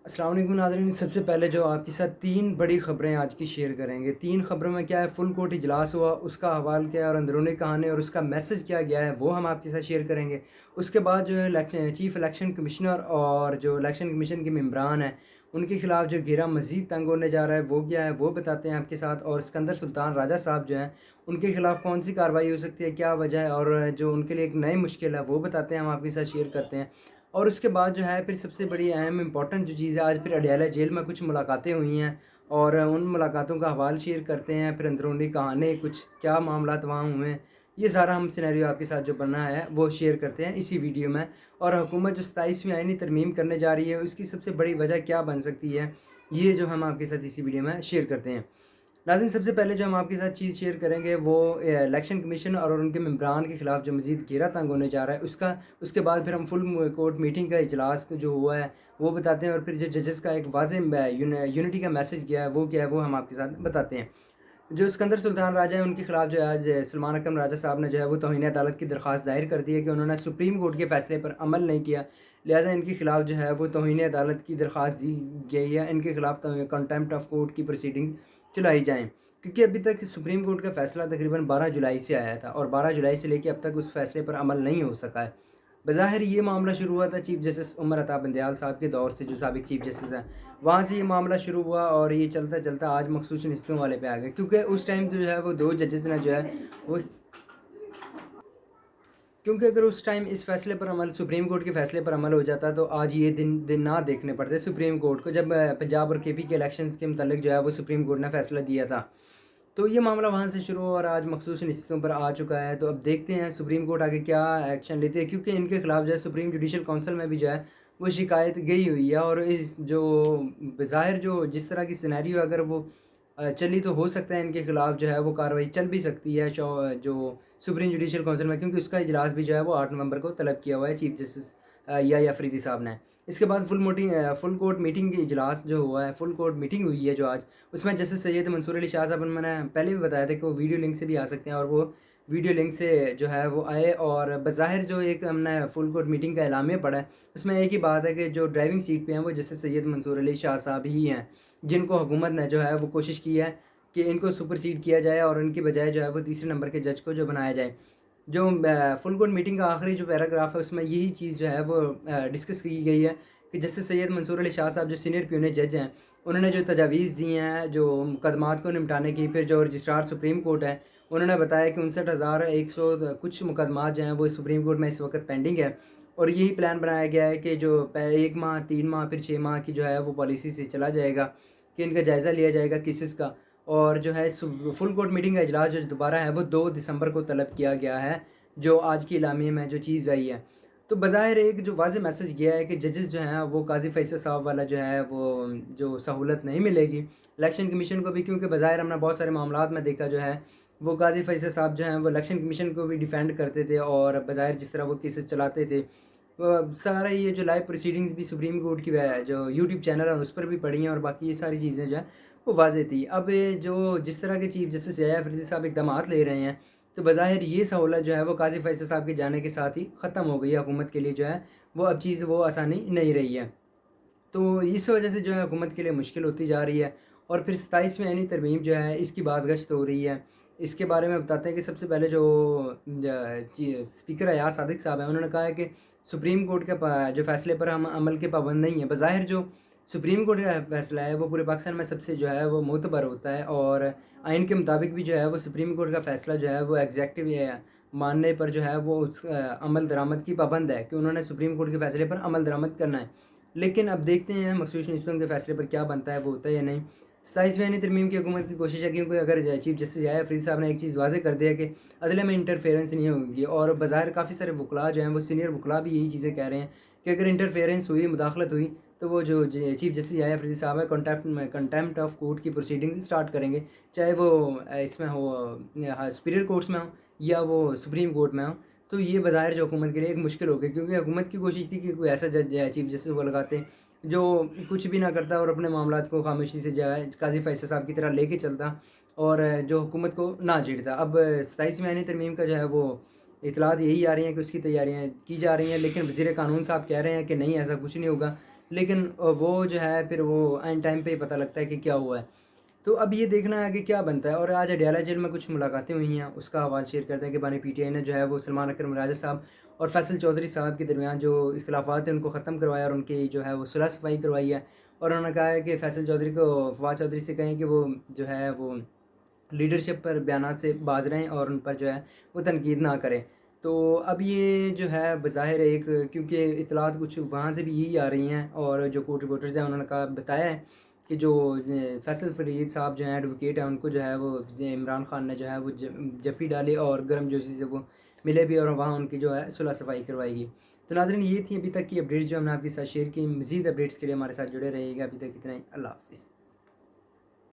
अस्सलाम वालेकुम नाज़रीन। सबसे पहले जो आपके साथ 3 बड़ी ख़बरें आज की शेयर करेंगे। 3 ख़बरों में क्या है, फुल कोर्ट इजलास हुआ, उसका अहवाल क्या है और अंदरूनी कहानी और उसका मैसेज क्या गया है, वो हम आपके साथ शेयर करेंगे। उसके बाद जो है चीफ़ इलेक्शन कमिश्नर और जो इलेक्शन कमीशन के मेंबरान हैं, उनके खिलाफ जो घेरा मज़ीद तंग होने जा रहा है, वो क्या है, वो बताते हैं आपके साथ। और सिकंदर सुल्तान राजा साहब जो हैं, उनके खिलाफ कौन सी कार्रवाई हो सकती है, क्या वजह है और जो उनके लिए एक नई मुश्किल है, वो बताते हैं, हम आपके साथ शेयर करते हैं। और उसके बाद जो है फिर सबसे बड़ी अहम इम्पॉर्टेंट जो चीज़ है, आज फिर अडयाला जेल में कुछ मुलाकातें हुई हैं और उन मुलाकातों का हवाल शेयर करते हैं। फिर अंदरूनी कहानी कुछ क्या मामलात वहाँ हुए हैं, ये सारा हम सिनेरियो आपके साथ जो बना है वो शेयर करते हैं इसी वीडियो में। और हुकूमत जो 27वीं आईनी तरमीम करने जा रही है, उसकी सबसे बड़ी वजह क्या बन सकती है, ये जो हम आपके साथ इसी वीडियो में शेयर करते हैं। नाज़रीन, सबसे पहले जो हम आपके साथ चीज़ शेयर करेंगे वो इलेक्शन कमीशन और उनके मेंबरान के खिलाफ जो मज़ीद घेरा तंग होने जा रहा है उसका। उसके बाद फिर हम फुल कोर्ट मीटिंग का इजलास जो हुआ है वो बताते हैं और फिर जो जजेस का एक वाज़ेह यूनिटी का मैसेज गया है वो क्या है, वो हम आपके साथ बताते हैं। जो सिकंदर सुल्तान राजा हैं, उनके खिलाफ जो है आज सलमान अकरम राजा साहब ने जो है वो तौहीन अदालत की दरख्वास्त दायर कर दी है कि उन्होंने सुप्रीम कोर्ट के फ़ैसले पर अमल नहीं किया। लिहाजा इनके खिलाफ जो है वो तौहीन अदालत की दरख्वास्त दी गई है, इनके खिलाफ कंटेम्प्ट ऑफ कोर्ट की प्रोसीडिंग्स चलाई जाएँ। क्योंकि अभी तक सुप्रीम कोर्ट का फ़ैसला तकरीबन 12 जुलाई से आया था और 12 जुलाई से लेके अब तक उस फ़ैसले पर अमल नहीं हो सका है। बज़ाहिर ये मामला शुरू हुआ था चीफ़ जस्टिस उमर अता बंदयाल साहब के दौर से, जो साबिक़ चीफ़ जस्टिस हैं, वहाँ से ये मामला शुरू हुआ और ये चलता-चलता आज मखसूस हिस्सों वाले पे आ गया। क्योंकि उस टाइम जो है वो 2 जजेस ने जो है वो क्योंकि अगर उस टाइम इस फ़ैसले पर अमल सुप्रीम कोर्ट के फ़ैसले पर अमल हो जाता तो आज ये दिन दिन ना देखने पड़ते सुप्रीम कोर्ट को, जब पंजाब और केपी के इलेक्शंस के मुतालिक जो है वो सुप्रीम कोर्ट ने फ़ैसला दिया था। तो ये मामला वहाँ से शुरू हुआ और आज मखसूस हिस्सों पर आ चुका है। तो अब देखते हैं सुप्रीम कोर्ट आगे क्या एक्शन लेती है, क्योंकि इनके खिलाफ जो है सुप्रीम जुडिशल काउंसिल में भी जो है वो शिकायत गई हुई है। और इस जो बज़ाहिर जो जिस तरह की सिनेरियो अगर वो चली तो हो सकता है इनके खिलाफ जो है वो कार्रवाई चल भी सकती है जो सुप्रीम जुडिशल काउंसिल में, क्योंकि उसका इजलास भी जो है वो 8 नवंबर को तलब किया हुआ है चीफ जस्टिस या अफरीदी साहब ने। इसके बाद फुल कोर्ट मीटिंग की इजलास जो हुआ है, फुल कोर्ट मीटिंग हुई है जो आज, उसमें जस्टिस सैयद मंसूर अली शाह साहब, मैंने पहले भी बताया था कि वो वीडियो लिंक से भी आ सकते हैं और वो वीडियो लिंक से जो है वो आए। और बज़ाहिर जो एक हमने फुल कोर्ट मीटिंग का एलामिया पढ़ा है, उसमें एक ही बात है कि जो ड्राइविंग सीट पे हैं वो जस्टिस सैयद मंसूर अली शाह साहब ही हैं, जिनको हुकूमत ने जो है वो कोशिश की है कि इनको सुपरसीड किया जाए और इनकी बजाय जो है वो तीसरे नंबर के जज को जो बनाया जाए। जो फुल कोर्ट मीटिंग का आखिरी जो पैराग्राफ है उसमें यही चीज़ जो है वो डिस्कस की गई है कि जस्टिस सैयद मंसूर अली शाह साहब जो सीनियर प्यून जज हैं, उन्होंने जो तजावीज़ दी हैं जो मुकदमात को निपटाने की। फिर जो रजिस्ट्रार सुप्रीम कोर्ट है, उन्होंने बताया कि 59,100 कुछ मुकदमात जो हैं वो सुप्रीम कोर्ट में इस वक्त पेंडिंग है। और यही प्लान बनाया गया है कि जो 1 माह, 3 माह, फिर 6 माह की जो है वो पॉलिसी से चला जाएगा कि इनका जायज़ा लिया जाएगा केसेस का। और जो है फुल कोर्ट मीटिंग का इजलास जो दोबारा है वो 2 दिसंबर को तलब किया गया है, जो आज की इलामी में जो चीज़ आई है। तो बज़ाहिर एक जो वाज़ेह मैसेज गया है कि जजेस जो हैं वो काज़ी फैसल साहब वाला जो है वो जो सहूलत नहीं मिलेगी इलेक्शन कमीशन को भी, क्योंकि बज़ाहिर हमने बहुत सारे मामलात में देखा जो है वो काज़ी फैसल साहब जो हैं वो इलेक्शन कमीशन को भी डिफेंड करते थे और बज़ाहिर जिस तरह वो केसेस चलाते थे, सारा ये जो लाइव प्रोसीडिंग्स भी सुप्रीम कोर्ट की जो यूट्यूब चैनल है उस पर भी पड़ी हैं और बाकी ये सारी चीज़ें जो है वो वाज़ेह थी। अब ये जो जिस तरह के चीफ जस्टिस या अफरीदी साहब इक़दामात ले रहे हैं, तो बज़ाहिर ये सहूलत जो है वो काज़ी फैसल साहब के जाने के साथ ही ख़त्म हो गई है। हुकूमत के लिए जो है वो अब चीज़ वो आसानी नहीं रही है। तो इस वजह से जो है हुकूमत के लिए मुश्किल होती जा रही है। और फिर 27वीं आईनी तरमीम जो है इसकी बाज़गश्त हो रही है। इसके बारे में बताते हैं कि सबसे पहले जो स्पीकर अयाज सादिक साहब हैं, उन्होंने कहा है कि सुप्रीम कोर्ट के जो फ़ैसले पर हम अमल के पाबंद नहीं हैं। बज़ाहिर जो सुप्रीम कोर्ट का फ़ैसला है वो पूरे पाकिस्तान में सबसे जो है वो मोतबर होता है और आइन के मुताबिक भी जो है वो सुप्रीम कोर्ट का फ़ैसला जो है वो एग्जैक्टिव मानने पर जो है वो उस अमल दरामद की पाबंद है कि उन्होंने सुप्रीम कोर्ट के फ़ैसले पर अमल दरामद करना है। लेकिन अब देखते हैं मखसूस नस्लों के फ़ैसले पर क्या बनता है, वो होता है या नहीं। 27वीं आईनी तरमीम की हुकूमत की कोशिश है, क्योंकि अगर चीफ जस्टिस या अफरीदी साहब ने एक चीज़ वाज़ेह कर दिया कि अदले में इंटरफेरेंस नहीं होगी। और बज़ाहिर काफ़ी सारे वकला जो हैं वो सीनियर वकला भी यही चीज़ें कह रहे हैं कि अगर इंटरफेरेंस हुई, मुदाखलत हुई, तो वो जो चीफ जस्टिस या अफरीदी साहब है कंटेम्प्ट ऑफ कोर्ट की प्रोसीडिंग स्टार्ट करेंगे, चाहे वो इसमें हो सुपीरियर कोर्ट्स में हो या वो सुप्रीम कोर्ट में हो। तो ये बज़ाहिर जो हुकूमत के लिए एक मुश्किल हो गई, क्योंकि हुकूमत की कोशिश थी कि कोई ऐसा जज चीफ जस्टिस वो लगाते जो कुछ भी ना करता और अपने मामलात को खामोशी से जो है काज़ी फैसल साहब की तरह लेके चलता और जो हुकूमत को ना छेड़ता। अब 27वीं आईनी तरमीम का जो है वो इतलात यही आ रही हैं कि उसकी तैयारियाँ की जा रही हैं, लेकिन वज़ीर कानून साहब कह रहे हैं कि नहीं, ऐसा कुछ नहीं होगा, لیکن وہ جو ہے پھر وہ اینڈ ٹائم پہ ہی پتہ لگتا ہے کہ کیا ہوا ہے. تو اب یہ دیکھنا ہے کہ کیا بنتا ہے. اور آج اڈیالہ جیل میں کچھ ملاقاتیں ہوئی ہیں، اس کا آواز شیئر کرتے ہیں کہ بانی پی ٹی آئی نے جو ہے وہ سلمان اکرم راجہ صاحب اور فیصل چودھری صاحب کے درمیان جو اختلافات ہیں ان کو ختم کروایا اور ان کی جو ہے وہ صلح صفائی کروائی ہے. اور انہوں نے کہا ہے کہ فیصل چودھری کو فواد چودھری سے کہیں کہ وہ جو ہے وہ لیڈرشپ پر بیانات سے باز رہیں اور ان پر جو ہے وہ تنقید نہ کریں. تو اب یہ جو ہے بظاہر ایک، کیونکہ اطلاعات کچھ وہاں سے بھی یہی آ رہی ہیں اور جو کورٹ رپورٹرز ہیں انہوں نے کہا بتایا ہے کہ جو فیصل فرید صاحب جو ہیں ایڈوکیٹ ہیں ان کو جو ہے وہ عمران خان نے جو ہے وہ جفی ڈالے اور گرم جوشی سے وہ ملے بھی اور وہاں ان کی جو ہے صلح صفائی کروائی گئی. تو ناظرین یہ تھی ابھی تک کی اپڈیٹس جو ہم نے آپ کے ساتھ شیئر کی. مزید اپڈیٹس کے لیے ہمارے ساتھ جڑے رہیے گا. ابھی تک اتنا ہی. اللہ حافظ.